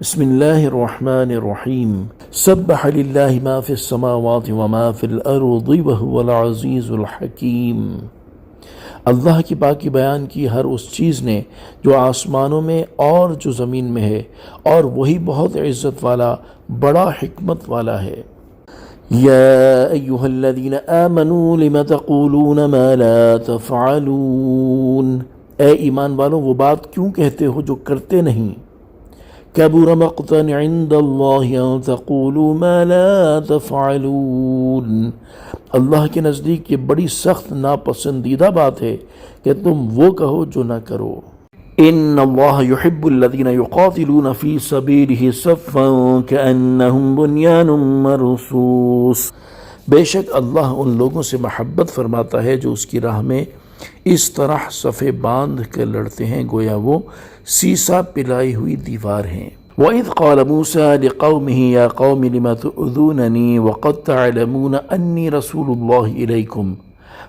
بسم اللہ الرحمن الرحیم سبح للہ ما فی السماوات وما فی الارض وہو العزیز الحکیم۔ اللہ کی پاکی بیان کی ہر اس چیز نے جو آسمانوں میں اور جو زمین میں ہے، اور وہی بہت عزت والا بڑا حکمت والا ہے۔ یا ایہا الذین آمنوا لم تقولون ما لا تفعلون، اے ایمان والوں وہ بات کیوں کہتے ہو جو کرتے نہیں۔ کبر مقتا عند اللہ ان تقولوا ما لا تفعلون، اللہ کے نزدیک یہ بڑی سخت ناپسندیدہ بات ہے کہ تم وہ کہو جو نہ کرو۔ ان اللہ یحب الذین یقاتلون فی سبیلہ صفا کأنہم بنیان مرصوص، بے شک اللہ ان لوگوں سے محبت فرماتا ہے جو اس کی راہ میں اس طرح صفے باندھ کر لڑتے ہیں گویا وہ سیسا پلائی ہوئی دیوار ہیں۔ وَإِذْ قَالَ مُوسَىٰ لِقَوْمِهِ يَا قَوْمِ لِمَ تُؤْذُونَنِي وَقَدْ تَعْلَمُونَ أَنِّي رَسُولُ اللَّهِ إِلَيْكُمْ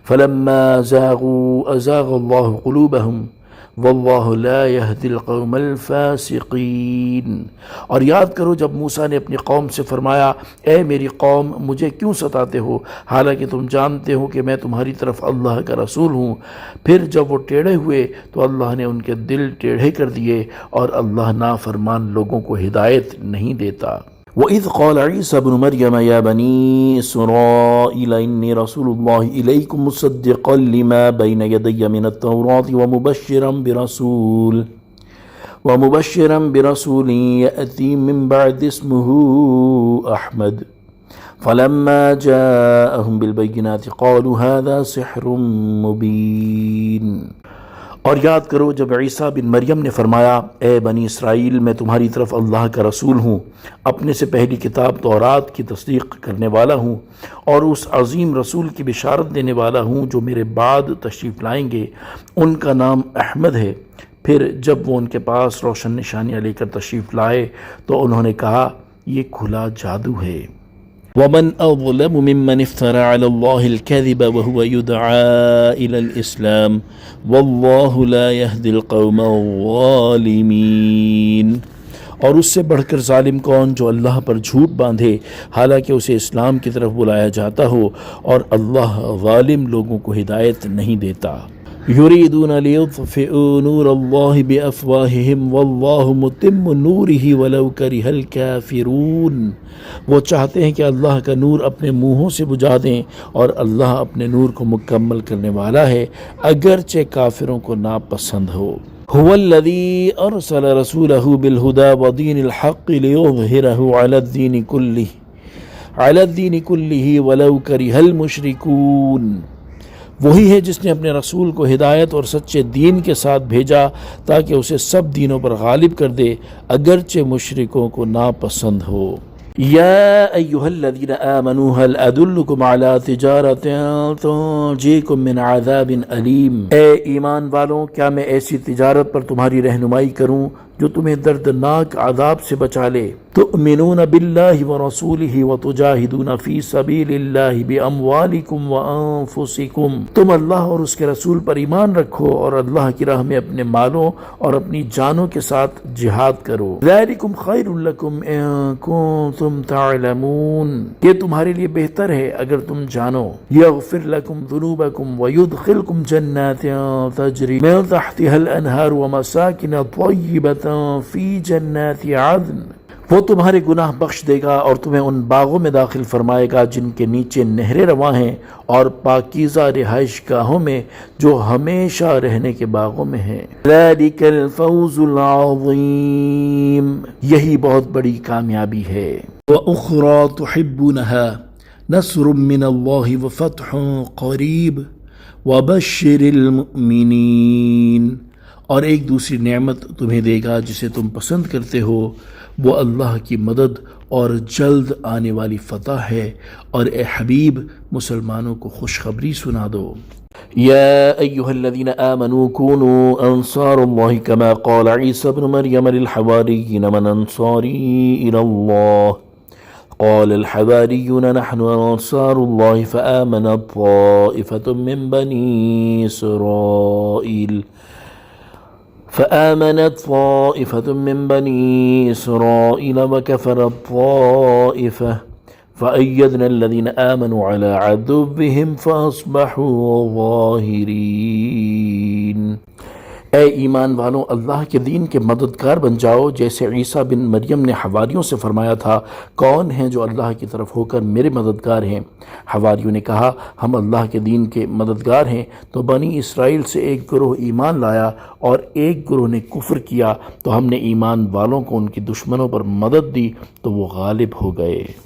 فَلَمَّا زَاغُوا أَزَاغَ اللَّهُ قُلُوبَهُمْ وَاللَّهُ لَا يَهْدِي الْقَوْمَ الْفَاسِقِينَ۔ اور یاد کرو جب موسیٰ نے اپنی قوم سے فرمایا، اے میری قوم مجھے کیوں ستاتے ہو حالانکہ تم جانتے ہو کہ میں تمہاری طرف اللہ کا رسول ہوں۔ پھر جب وہ ٹیڑھے ہوئے تو اللہ نے ان کے دل ٹیڑھے کر دیے، اور اللہ نافرمان لوگوں کو ہدایت نہیں دیتا۔ وَإِذْ قَالَ عِيسَى ابْنُ مَرْيَمَ يَا بَنِي إِسْرَائِيلَ إِنِّي رَسُولُ اللَّهِ إِلَيْكُمْ مُصَدِّقًا لِمَا بَيْنَ يَدَيَّ مِنَ التَّوْرَاةِ وَمُبَشِّرًا بِرَسُولٍ يَأْتِي مِن بَعْدِي اسْمُهُ أَحْمَدُ فَلَمَّا جَاءَهُم بِالْبَيِّنَاتِ قَالُوا هَذَا سِحْرٌ مُبِينٌ۔ اور یاد کرو جب عیسیٰ بن مریم نے فرمایا، اے بنی اسرائیل میں تمہاری طرف اللہ کا رسول ہوں، اپنے سے پہلی کتاب تورات کی تصدیق کرنے والا ہوں، اور اس عظیم رسول کی بشارت دینے والا ہوں جو میرے بعد تشریف لائیں گے، ان کا نام احمد ہے۔ پھر جب وہ ان کے پاس روشن نشانیاں لے کر تشریف لائے تو انہوں نے کہا یہ کھلا جادو ہے۔ وَمَنْ أَظْلَمُ مِمَّنِ افْتَرَى عَلَى اللَّهِ الْكَذِبَ وَهُوَ يُدْعَىٰ إِلَى الْإِسْلَامِ وَاللَّهُ لَا يَهْدِي الْقَوْمَ الظَّالِمِينَ۔ اور اس سے بڑھ کر ظالم کون جو اللہ پر جھوٹ باندھے حالانکہ اسے اسلام کی طرف بلایا جاتا ہو، اور اللہ ظالم لوگوں کو ہدایت نہیں دیتا۔ یریدون لیطفئوا نور اللہ بافواہہم واللہ متم نورہ ولو کرہ الکافرون، وہ چاہتے ہیں کہ اللہ کا نور اپنے منہوں سے بجھا دیں، اور اللہ اپنے نور کو مکمل کرنے والا ہے اگرچہ کافروں کو ناپسند ہو۔ هو الذی ارسل رسولہ بالہدی ودین الحق لیظہرہ علی الدین کلہ ولو کرہ المشرکون، وہی ہے جس نے اپنے رسول کو ہدایت اور سچے دین کے ساتھ بھیجا تاکہ اسے سب دینوں پر غالب کر دے اگرچہ مشرکوں کو ناپسند ہو۔ یا ایہا الذین آمنوا هل ادلکم علی تجارۃ تنجیکم من عذاب علیم، اے ایمان والوں کیا میں ایسی تجارت پر تمہاری رہنمائی کروں جو تمہیں دردناک عذاب سے بچا لے۔ تؤمنون باللہ ورسولہ وتجاہدون فی سبیل اللہ باموالکم وانفسکم، تم اللہ اور اس کے رسول پر ایمان رکھو اور اللہ کی راہ میں اپنے مالوں اور اپنی جانوں کے ساتھ جہاد کرو۔ ذالکم خیر لکم ان کنتم تعلمون، یہ تمہارے لیے بہتر ہے اگر تم جانو۔ یغفر لکم ذنوبکم ویدخلکم جنات تجری من تحتها الانہار ومساکن طیبۃ فی جنات عدن، وہ تمہارے گناہ بخش دے گا اور تمہیں ان باغوں میں داخل فرمائے گا جن کے نیچے نہریں رواں ہیں، اور پاکیزہ رہائش گاہوں میں جو ہمیشہ رہنے کے باغوں میں ہیں۔ ذالک الفوز العظیم، یہی بہت بڑی کامیابی ہے۔ وَأُخْرَى تُحِبُّونَهَا نَصْرٌ مِّنَ اللَّهِ وَفَتْحٌ قَرِيبٌ وَبَشِّرِ الْمُؤْمِنِينَ، اور ایک دوسری نعمت تمہیں دے گا جسے تم پسند کرتے ہو، وہ اللہ کی مدد اور جلد آنے والی فتح ہے، اور اے حبیب مسلمانوں کو خوشخبری سنا دو۔ یا ایہا الذین آمنوا کونوا انصار اللہ کما قال عیسی ابن مریم للحواریین من انصاری الی اللہ قال الحواریون نحن انصار اللہ فآمن طائفة من بنی اسرائیل فآمنت طائفة من بني إسرائيل وكفرت طائفة فأيدنا الذين آمنوا على عدوهم فأصبحوا ظاهرين۔ اے ایمان والوں، اللہ کے دین کے مددگار بن جاؤ، جیسے عیسیٰ بن مریم نے حواریوں سے فرمایا تھا، کون ہیں جو اللہ کی طرف ہو کر میرے مددگار ہیں؟ حواریوں نے کہا، ہم اللہ کے دین کے مددگار ہیں۔ تو بنی اسرائیل سے ایک گروہ ایمان لایا اور ایک گروہ نے کفر کیا، تو ہم نے ایمان والوں کو ان کے دشمنوں پر مدد دی تو وہ غالب ہو گئے۔